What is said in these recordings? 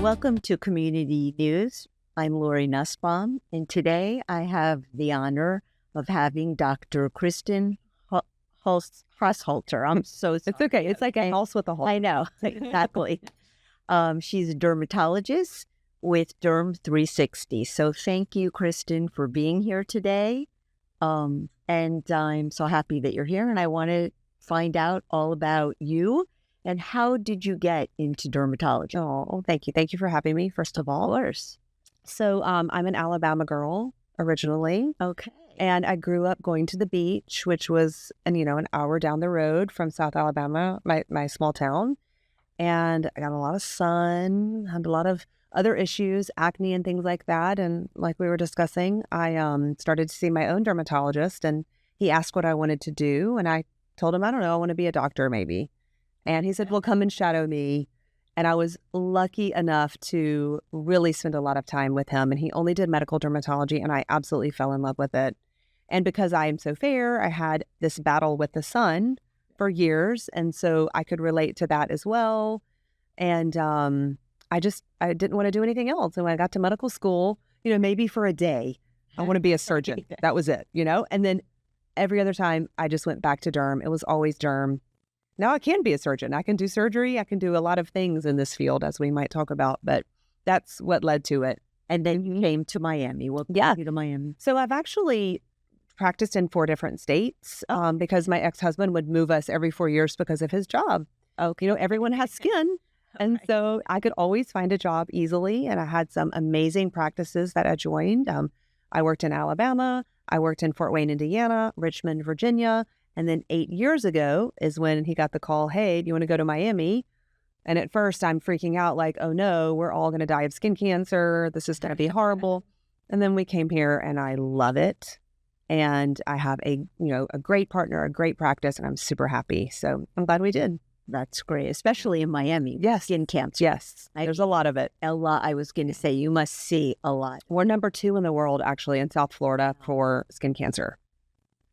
Welcome to Community News. I'm Lori Nussbaum, and today I have the honor of having Dr. Kristin Haushalter. I'm so sorry. It's okay. It's like a house with a hole. I know, exactly. She's a dermatologist with Derm 360. So thank you, Kristin, for being here today. And I'm so happy that you're here, and I want to find out all about you. And how did you get into dermatology? Oh, thank you. Thank you for having me, first of all. Of course. So I'm an Alabama girl originally. Okay. And I grew up going to the beach, which was, an hour down the road from South Alabama, my small town. And I got a lot of sun, had a lot of other issues, acne and things like that. And like we were discussing, I started to see my own dermatologist, and he asked what I wanted to do. And I told him, I don't know, I want to be a doctor maybe. And he said, well, come and shadow me. And I was lucky enough to really spend a lot of time with him. And he only did medical dermatology, and I absolutely fell in love with it. And because I am so fair, I had this battle with the sun for years. And so I could relate to that as well. And I didn't want to do anything else. And when I got to medical school, maybe for a day, I want to be a surgeon. That was it, And then every other time I just went back to derm. It was always derm. Now I can be a surgeon. I can do surgery. I can do a lot of things in this field, as we might talk about, but that's what led to it. And then you came to Miami. What brought you to Miami? So I've actually practiced in 4 different states because my ex-husband would move us every 4 years because of his job. Okay. Everyone has skin. And so I could always find a job easily. And I had some amazing practices that I joined. I worked in Alabama. I worked in Fort Wayne, Indiana, Richmond, Virginia. And then 8 years ago is when he got the call, hey, do you want to go to Miami? And at first I'm freaking out like, oh no, we're all going to die of skin cancer. This is going to be horrible. And then we came here and I love it. And I have a great partner, a great practice, and I'm super happy. So I'm glad we did. That's great, especially in Miami. Yes. Skin cancer. Yes. There's a lot of it. A lot. I was going to say, you must see a lot. We're number 2 in the world, actually, in South Florida for skin cancer.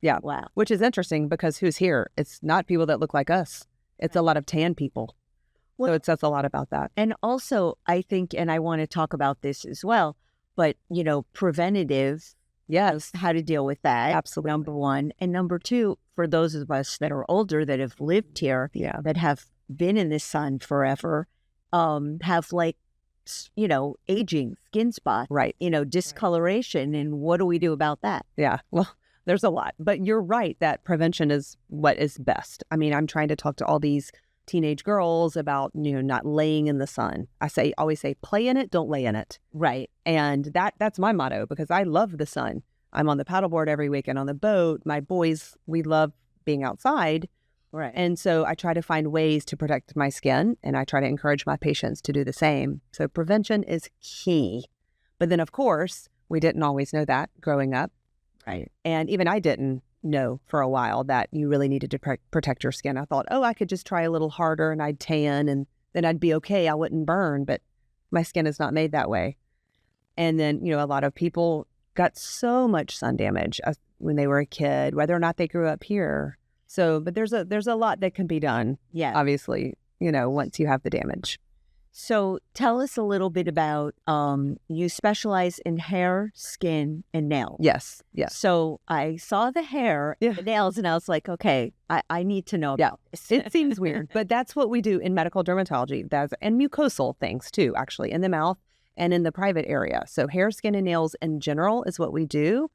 Yeah. Wow. Which is interesting because who's here? It's not people that look like us. It's a lot of tan people. Well, so it says a lot about that. And also, I think, and I want to talk about this as well, but, preventative, yes, how to deal with that. Absolutely. Number 1. And number 2, for those of us that are older, that have lived here, that have been in the sun forever, have aging, skin spots, right? Discoloration. And what do we do about that? Yeah. Well, there's a lot, but you're right that prevention is what is best. I mean, I'm trying to talk to all these teenage girls about, not laying in the sun. I always say, play in it, don't lay in it. Right. And that's my motto because I love the sun. I'm on the paddleboard every weekend on the boat. My boys, we love being outside. Right. And so I try to find ways to protect my skin, and I try to encourage my patients to do the same. So prevention is key. But then, of course, we didn't always know that growing up. Right. And even I didn't know for a while that you really needed to protect your skin. I thought, I could just try a little harder and I'd tan and then I'd be okay. I wouldn't burn, but my skin is not made that way. And then, a lot of people got so much sun damage when they were a kid, whether or not they grew up here. So, but there's a lot that can be done. Yeah. Obviously, once you have the damage. So tell us a little bit about, you specialize in hair, skin, and nails. Yes. So I saw the hair, the nails, and I was like, okay, I need to know about this. It seems weird, but that's what we do in medical dermatology. And mucosal things too, actually, in the mouth and in the private area. So hair, skin, and nails in general is what we do.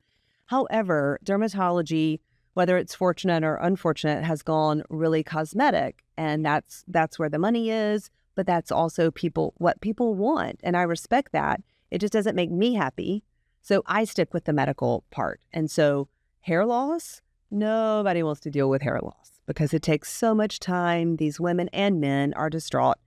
However, dermatology, whether it's fortunate or unfortunate, has gone really cosmetic. And that's where the money is. But that's also what people want. And I respect that. It just doesn't make me happy. So I stick with the medical part. And so hair loss, nobody wants to deal with hair loss because it takes so much time. These women and men are distraught.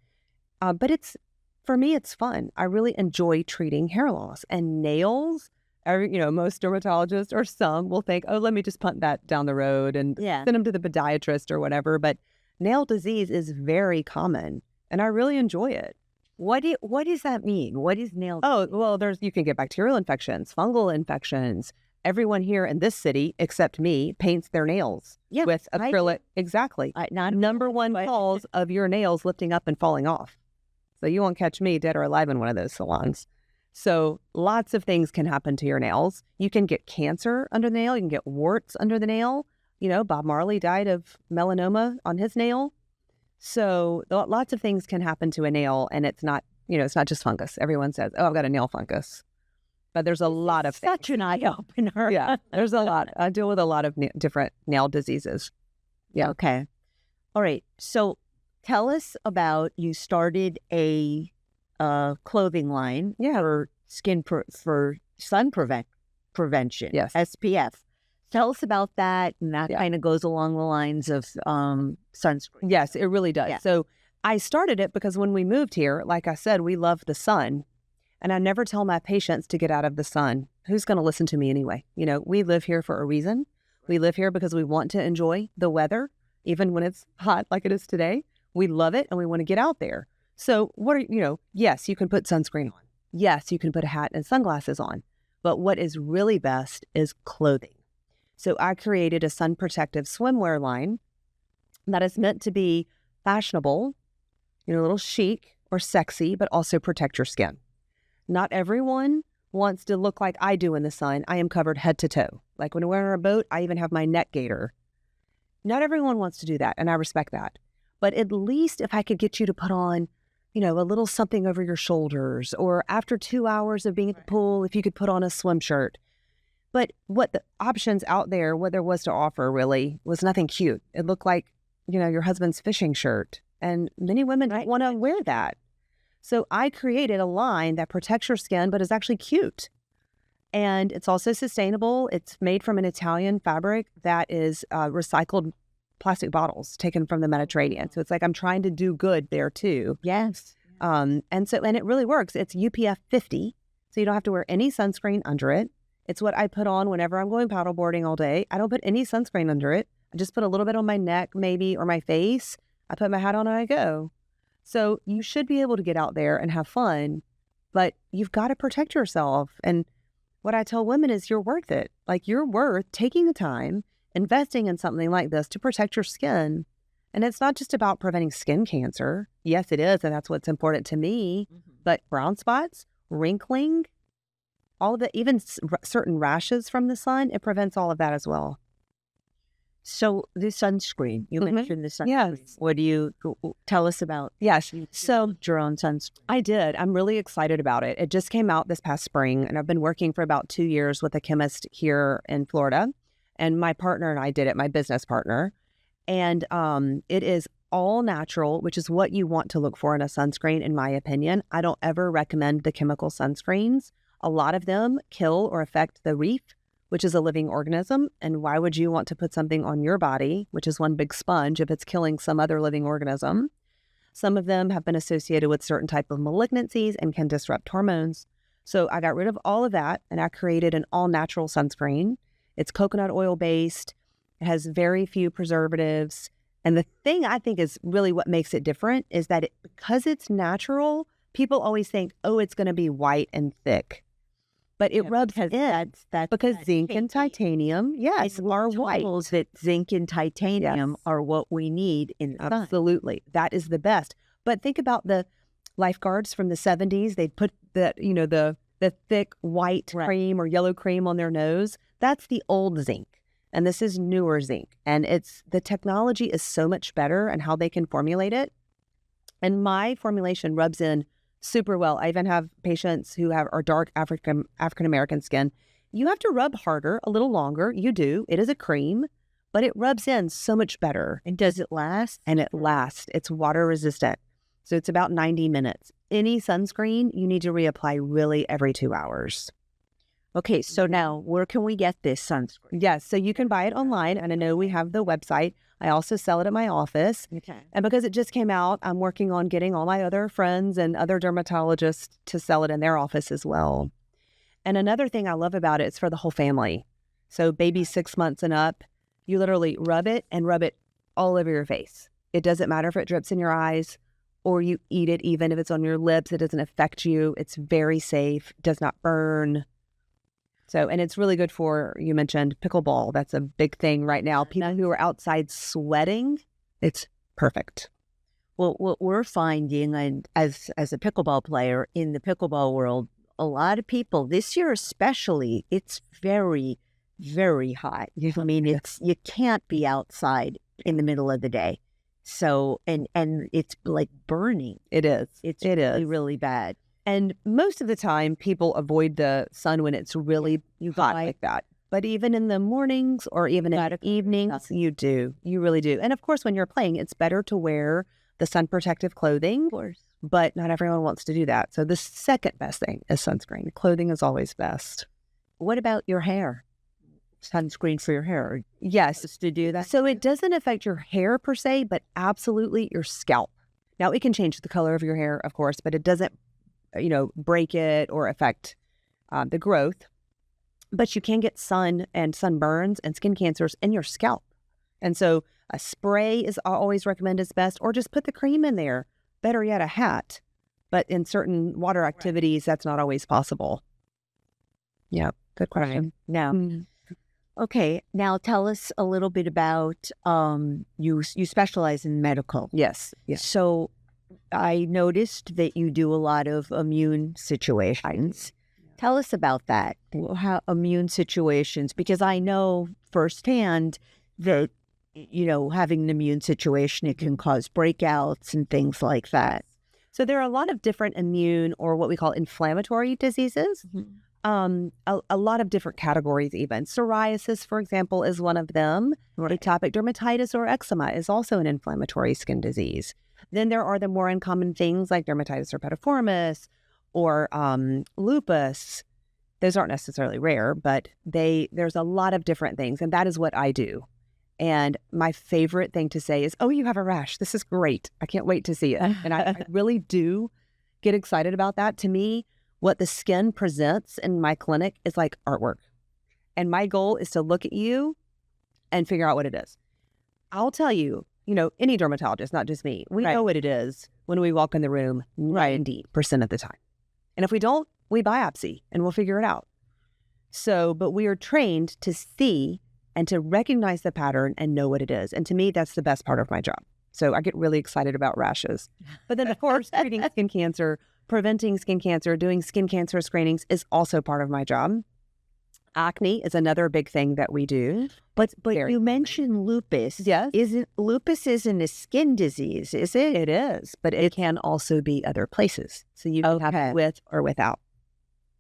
But for me, it's fun. I really enjoy treating hair loss. And nails, most dermatologists or some will think, let me just punt that down the road and send them to the podiatrist or whatever. But nail disease is very common. And I really enjoy it. What does that mean? What is nail disease? Oh, well, you can get bacterial infections, fungal infections. Everyone here in this city, except me, paints their nails with acrylic. Exactly. Not number 1 cause of your nails lifting up and falling off. So you won't catch me dead or alive in one of those salons. So lots of things can happen to your nails. You can get cancer under the nail. You can get warts under the nail. Bob Marley died of melanoma on his nail. So lots of things can happen to a nail, and it's not just fungus. Everyone says, oh, I've got a nail fungus. But there's a lot of things. Such an eye-opener. Yeah, there's a lot. I deal with a lot of different nail diseases. Yeah. Okay. All right. So tell us about, you started a clothing line for for sun prevention. Yes. SPF. Tell us about that. And that kind of goes along the lines of sunscreen. Yes, it really does. Yeah. So I started it because when we moved here, like I said, we love the sun. And I never tell my patients to get out of the sun. Who's going to listen to me anyway? We live here for a reason. We live here because we want to enjoy the weather, even when it's hot like it is today. We love it and we want to get out there. So yes, you can put sunscreen on. Yes, you can put a hat and sunglasses on. But what is really best is clothing. So I created a sun protective swimwear line that is meant to be fashionable, a little chic or sexy, but also protect your skin. Not everyone wants to look like I do in the sun. I am covered head to toe. Like when we're on a boat, I even have my neck gaiter. Not everyone wants to do that, and I respect that. But at least if I could get you to put on, a little something over your shoulders, or after 2 hours of being at the pool, if you could put on a swim shirt. But what the options out there, what there was to offer really was nothing cute. It looked like, your husband's fishing shirt. And many women don't want to wear that. So I created a line that protects your skin, but is actually cute. And it's also sustainable. It's made from an Italian fabric that is recycled plastic bottles taken from the Mediterranean. So it's like I'm trying to do good there too. Yes. And it really works. It's UPF 50, so you don't have to wear any sunscreen under it. It's what I put on whenever I'm going paddleboarding all day. I don't put any sunscreen under it. I just put a little bit on my neck maybe, or my face. I put my hat on and I go. So you should be able to get out there and have fun, but you've got to protect yourself. And what I tell women is you're worth it. Like, you're worth taking the time, investing in something like this to protect your skin. And it's not just about preventing skin cancer. Yes, it is. And that's what's important to me. Mm-hmm. But brown spots, wrinkling, all of it, even certain rashes from the sun, it prevents all of that as well. So the sunscreen, you mentioned the sunscreen. Yes. What do you tell us about? Yes. So your own sunscreen. I did. I'm really excited about it. It just came out this past spring, and I've been working for about 2 years with a chemist here in Florida. And my partner and I did it, my business partner. And it is all natural, which is what you want to look for in a sunscreen, in my opinion. I don't ever recommend the chemical sunscreens. A lot of them kill or affect the reef, which is a living organism. And why would you want to put something on your body, which is one big sponge, if it's killing some other living organism? Some of them have been associated with certain type of malignancies and can disrupt hormones. So I got rid of all of that, and I created an all-natural sunscreen. It's coconut oil based. It has very few preservatives. And the thing I think is really what makes it different is that because it's natural, people always think, oh, it's going to be white and thick. But it rubs in because zinc and titanium, are white. That zinc and titanium are what we need in the sun. Absolutely. That is the best. But think about the lifeguards from the 70s. They'd put the thick white cream or yellow cream on their nose. That's the old zinc. And this is newer zinc. And the technology is so much better and how they can formulate it. And my formulation rubs in super well. I even have patients who are dark African-American skin. You have to rub harder, a little longer. You do. It is a cream, but it rubs in so much better. And does it last? And it lasts. It's water resistant. So it's about 90 minutes. Any sunscreen, you need to reapply really every 2 hours. Okay, so now where can we get this sunscreen? Yes, so you can buy it online, and I know we have the website. I also sell it at my office. Okay. And because it just came out, I'm working on getting all my other friends and other dermatologists to sell it in their office as well. And another thing I love about it, it's for the whole family. So baby 6 months and up, you literally rub it all over your face. It doesn't matter if it drips in your eyes or you eat it, even if it's on your lips, it doesn't affect you. It's very safe, does not burn. So, and it's really good for, you mentioned pickleball. That's a big thing right now. People who are outside sweating, it's perfect. Well, what we're finding, and as a pickleball player in the pickleball world, a lot of people this year especially, it's very, very hot. I mean, you can't be outside in the middle of the day. So and it's like burning. It is. It's It really, is. really bad. And most of the time, people avoid the sun when it's really hot like that. But even in the mornings or even in the evenings, you do. You really do. And of course, when you're playing, it's better to wear the sun protective clothing. Of course. But not everyone wants to do that. So the second best thing is sunscreen. Clothing is always best. What about your hair? Sunscreen for your hair? Yes. Just to do that? So it doesn't affect your hair per se, but absolutely your scalp. Now, it can change the color of your hair, of course, but it doesn't, break it or affect the growth. But you can get sun and sunburns and skin cancers in your scalp. And so a spray is always recommended as best, or just put the cream in there. Better yet, a hat. But in certain water activities, that's not always possible. Yeah, good question. Right. Now, okay. Now tell us a little bit about you specialize in medical. Yes. Yes. So I noticed that you do a lot of immune situations. Tell us about that. How immune situations, because I know firsthand that, having an immune situation, it can cause breakouts and things like that. So there are a lot of different immune or what we call inflammatory diseases. A lot of different categories even. Psoriasis, for example, is one of them. Right. Atopic dermatitis or eczema is also an inflammatory skin disease. Then there are the more uncommon things like dermatitis herpetiformis or lupus. Those aren't necessarily rare, but there's a lot of different things, and that is what I do. And my favorite thing to say is, "Oh, you have a rash. This is great. I can't wait to see it." And I really do get excited about that. To me, what the skin presents in my clinic is like artwork. And my goal is to look at you and figure out what it is. I'll tell you, any dermatologist, not just me, we know what it is when we walk in the room 90% of the time. And if we don't, we biopsy and we'll figure it out. So, but we are trained to see and to recognize the pattern and know what it is. And to me, that's the best part of my job. So I get really excited about rashes. But then, of course, treating skin cancer, preventing skin cancer, doing skin cancer screenings is also part of my job. Acne is another big thing that we do. But you mentioned lupus. Yes. Lupus isn't a skin disease, is it? It is, but it can also be other places. So you can have it with or without.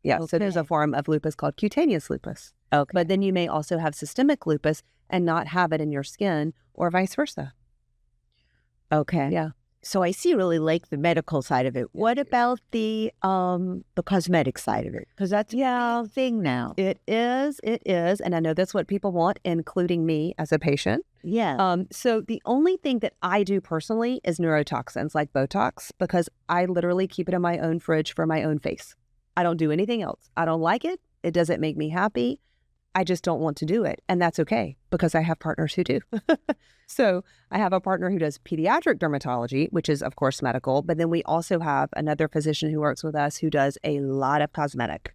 Yeah. Okay. So there's a form of lupus called cutaneous lupus. Okay. But then you may also have systemic lupus and not have it in your skin, or vice versa. Okay. Yeah. So I see you really like the medical side of it. What about the cosmetic side of it? Because that's a big thing now. It is. And I know that's what people want, including me as a patient. Yeah. So the only thing that I do personally is neurotoxins like Botox, because I literally keep it in my own fridge for my own face. I don't do anything else. I don't like it. It doesn't make me happy. I just don't want to do it. And that's okay, because I have partners who do. So I have a partner who does pediatric dermatology, which is, of course, medical. But then we also have another physician who works with us who does a lot of cosmetic.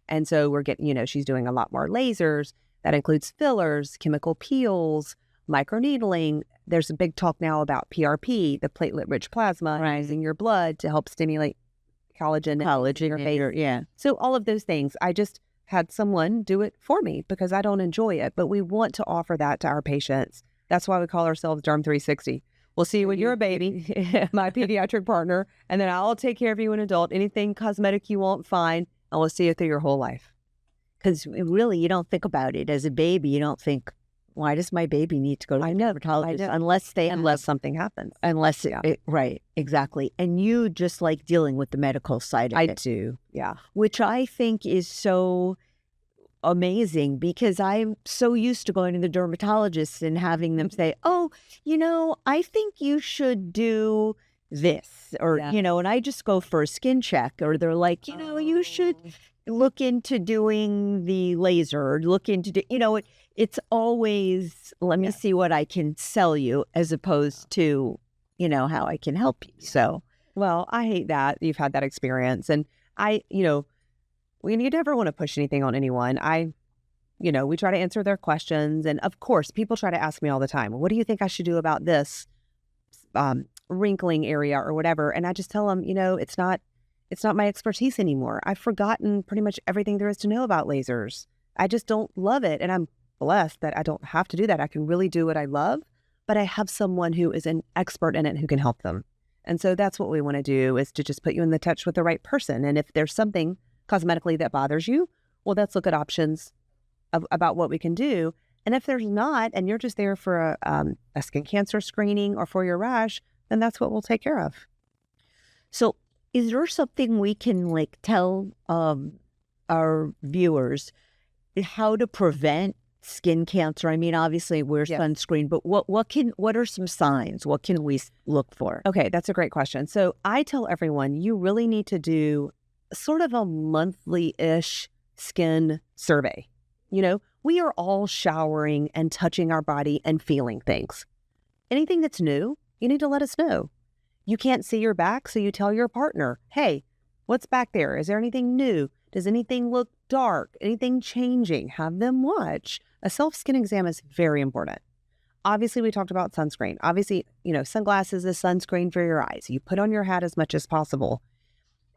And so we're getting, she's doing a lot more lasers. That includes fillers, chemical peels, microneedling. There's a big talk now about PRP, the platelet-rich plasma, using your blood to help stimulate collagen in your face. Yeah. So all of those things, I just had someone do it for me because I don't enjoy it. But we want to offer that to our patients. That's why we call ourselves Derm 360. We'll see you when you're a baby, my pediatric partner, and then I'll take care of you an adult. Anything cosmetic you want, fine. And we'll see you through your whole life. Because really, you don't think about it. As a baby, you don't think, why does my baby need to go to the dermatologist? Unless something happens. Right, exactly. And you just like dealing with the medical side of it. I do, yeah. Which I think is so amazing, because I'm so used to going to the dermatologist and having them say, "Oh, I think you should do this," or and I just go for a skin check, or they're like, you should look into doing the laser, or look into it's always, let me see what I can sell you, as opposed to how I can help you. So, well, I hate that you've had that experience, and you never want to push anything on anyone. We try to answer their questions. And of course, people try to ask me all the time, what do you think I should do about this wrinkling area or whatever. And I just tell them, it's not my expertise anymore. I've forgotten pretty much everything there is to know about lasers. I just don't love it. And I'm blessed that I don't have to do that. I can really do what I love, but I have someone who is an expert in it who can help them. And so that's what we want to do, is to just put you in the touch with the right person. And if there's something cosmetically that bothers you, well, let's look at options about what we can do. And if there's not, and you're just there for a skin cancer screening or for your rash, then that's what we'll take care of. So is there something we can tell our viewers how to prevent skin cancer? I mean, obviously wear sunscreen, but what are some signs? What can we look for? Okay, that's a great question. So I tell everyone, you really need to do sort of a monthly-ish skin survey. We are all showering and touching our body and feeling things. Anything that's new, you need to let us know. You can't see your back, so you tell your partner, hey, what's back there? Is there anything new? Does anything look dark? Anything changing? Have them watch. A self-skin exam is very important. Obviously, we talked about sunscreen. Obviously, sunglasses is sunscreen for your eyes. You put on your hat as much as possible.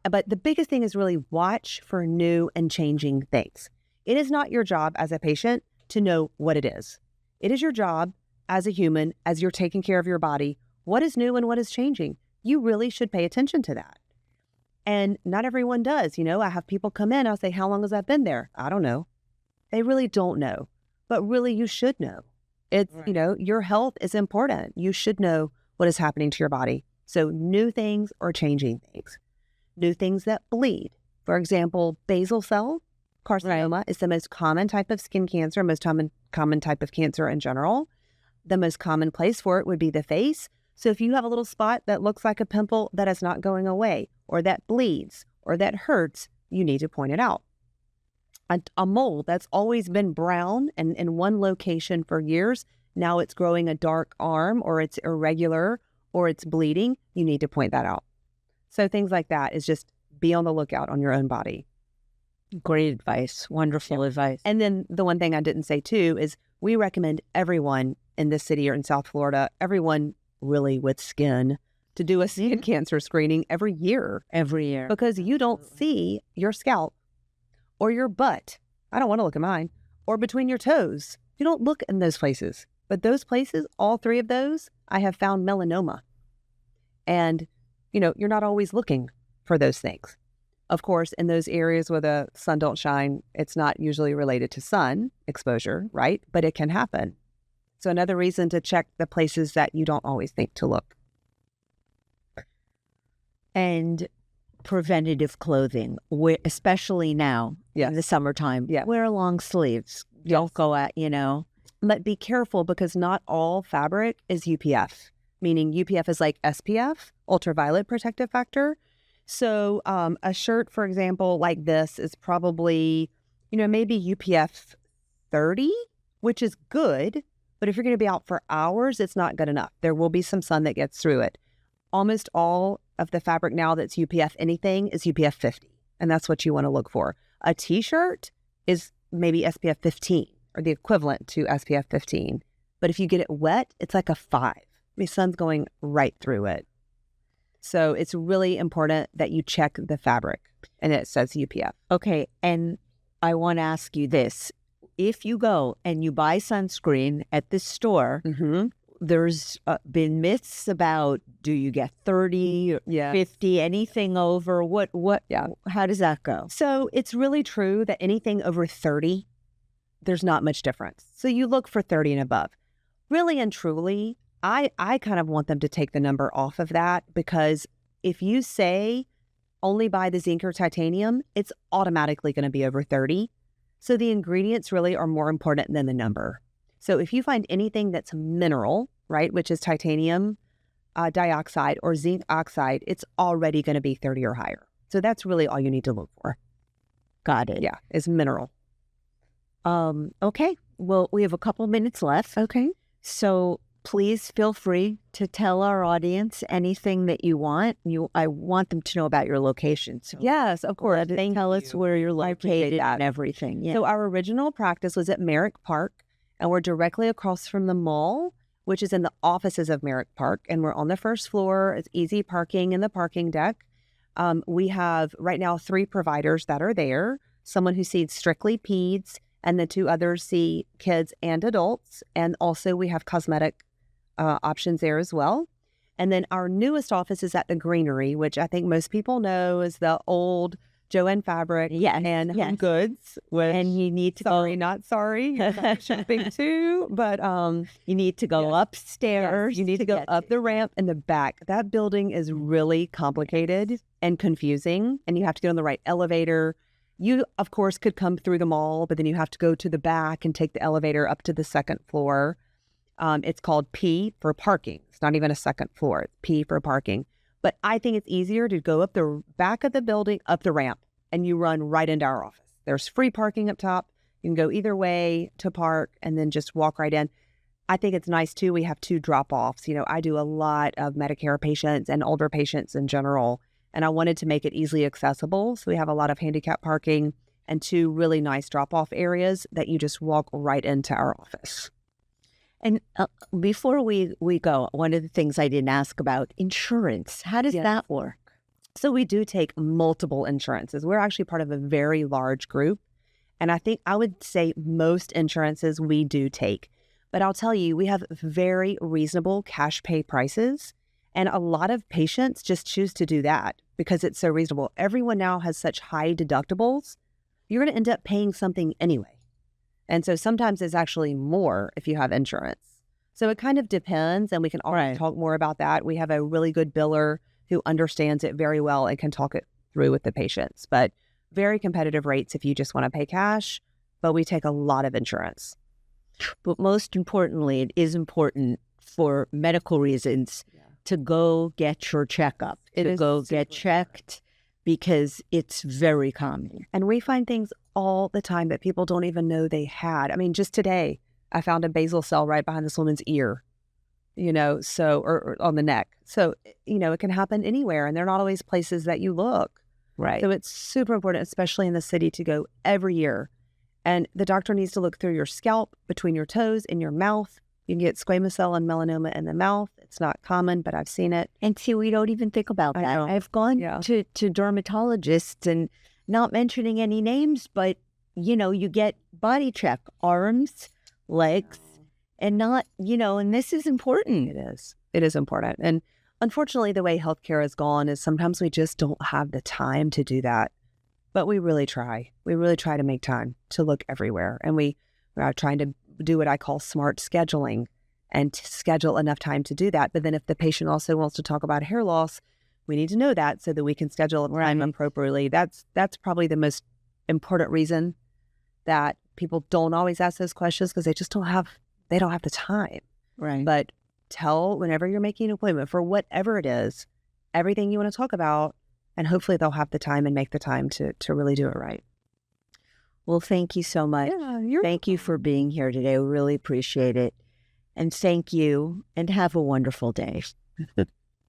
But the biggest thing is really watch for new and changing things. It is not your job as a patient to know what it is. It is your job as a human, as you're taking care of your body, what is new and what is changing. You really should pay attention to that. And not everyone does. I have people come in, I'll say, how long has that been there? I don't know. They really don't know. But really, you should know. It's, right. Your health is important. You should know what is happening to your body. So new things or changing things. New things that bleed. For example, basal cell carcinoma is the most common type of skin cancer, most common type of cancer in general. The most common place for it would be the face. So if you have a little spot that looks like a pimple that is not going away, or that bleeds, or that hurts, you need to point it out. A mole that's always been brown and in one location for years, now it's growing a dark arm, or it's irregular, or it's bleeding, you need to point that out. So things like that is just be on the lookout on your own body. Great advice. Wonderful advice. And then the one thing I didn't say too is we recommend everyone in this city or in South Florida, everyone really with skin, to do a skin cancer screening every year. Every year. Because you don't see your scalp or your butt. I don't want to look at mine. Or between your toes. You don't look in those places. But those places, all three of those, I have found melanoma. And, you're not always looking for those things. Of course, in those areas where the sun don't shine, it's not usually related to sun exposure, right? But it can happen. So another reason to check the places that you don't always think to look. And preventative clothing, especially now in the summertime. Yeah. Wear long sleeves. Don't go out, But be careful, because not all fabric is UPF, meaning UPF is like SPF, ultraviolet protective factor. So a shirt, for example, like this is probably, maybe UPF 30, which is good. But if you're going to be out for hours, it's not good enough. There will be some sun that gets through it. Almost all of the fabric now that's UPF anything is UPF 50. And that's what you want to look for. A t-shirt is maybe SPF 15 or the equivalent to SPF 15. But if you get it wet, it's like a 5. The sun's going right through it. So it's really important that you check the fabric and it says UPF. Okay. And I want to ask you this. If you go and you buy sunscreen at the store, there's been myths about, do you get 30 or 50, anything over? How does that go? So it's really true that anything over 30, there's not much difference. So you look for 30 and above. Really and truly, I kind of want them to take the number off of that, because if you say only buy the zinc or titanium, it's automatically going to be over 30. So the ingredients really are more important than the number. So if you find anything that's mineral, right, which is titanium dioxide or zinc oxide, it's already going to be 30 or higher. So that's really all you need to look for. Got it. Yeah, is mineral. Okay. Well, we have a couple minutes left. Okay. So please feel free to tell our audience anything that you want. I want them to know about your location. So yes, of course. Tell us where you're located and everything. Yeah. So our original practice was at Merrick Park, and we're directly across from the mall. which is in the offices of Merrick Park. And we're on the first floor. It's easy parking in the parking deck. We have right now 3 providers that are there. Someone who sees strictly peds, and the 2 others see kids and adults. And also we have cosmetic options there as well. And then our newest office is at the Greenery, which I think most people know is the old Joanne Fabric and Home Goods. Which, and you need to sorry, not sorry, you're shopping too, but you need to go upstairs. Yes, you need to go up the ramp in the back. That building is really complicated and confusing, and you have to get on the right elevator. You, of course, could come through the mall, but then you have to go to the back and take the elevator up to the second floor. It's called P for parking. It's not even a second floor. It's P for parking. But I think it's easier to go up the back of the building, up the ramp, and you run right into our office. There's free parking up top. You can go either way to park and then just walk right in. I think it's nice, too. We have 2 drop-offs. You know, I do a lot of Medicare patients and older patients in general, and I wanted to make it easily accessible. So we have a lot of handicap parking and 2 really nice drop-off areas that you just walk right into our office. And before we go, one of the things I didn't ask about, insurance. How does that work? So we do take multiple insurances. We're actually part of a very large group. And I think I would say most insurances we do take. But I'll tell you, we have very reasonable cash pay prices. And a lot of patients just choose to do that because it's so reasonable. Everyone now has such high deductibles. You're going to end up paying something anyway. And so sometimes it's actually more if you have insurance. So it kind of depends, and we can always talk more about that. We have a really good biller who understands it very well and can talk it through with the patients. But very competitive rates if you just want to pay cash, but we take a lot of insurance. But most importantly, it is important for medical reasons to go get your checkup, to go get checked, because it's very common. And we find things all the time that people don't even know they had. I mean, just today, I found a basal cell right behind this woman's ear, you know, so, or on the neck. So, you know, it can happen anywhere, and they're not always places that you look. Right. So it's super important, especially in the city, to go every year. And the doctor needs to look through your scalp, between your toes, in your mouth. You can get squamous cell and melanoma in the mouth. It's not common, but I've seen it. And see, we don't even think about that. I've gone to dermatologists, and not mentioning any names, but, you know, you get body check, arms, legs, and not, you know, and this is important. It is. It is important. And unfortunately, the way healthcare has gone is sometimes we just don't have the time to do that. But we really try. We really try to make time to look everywhere. And we are trying to do what I call smart scheduling and to schedule enough time to do that. But then if the patient also wants to talk about hair loss, we need to know that so that we can schedule time appropriately. That's probably the most important reason that people don't always ask those questions, because they don't have the time. Right. But tell whenever you're making an appointment for whatever it is, everything you want to talk about, and hopefully they'll have the time and make the time to really do it right. Well, thank you so much. Thank you for being here today. We really appreciate it. And thank you, and have a wonderful day.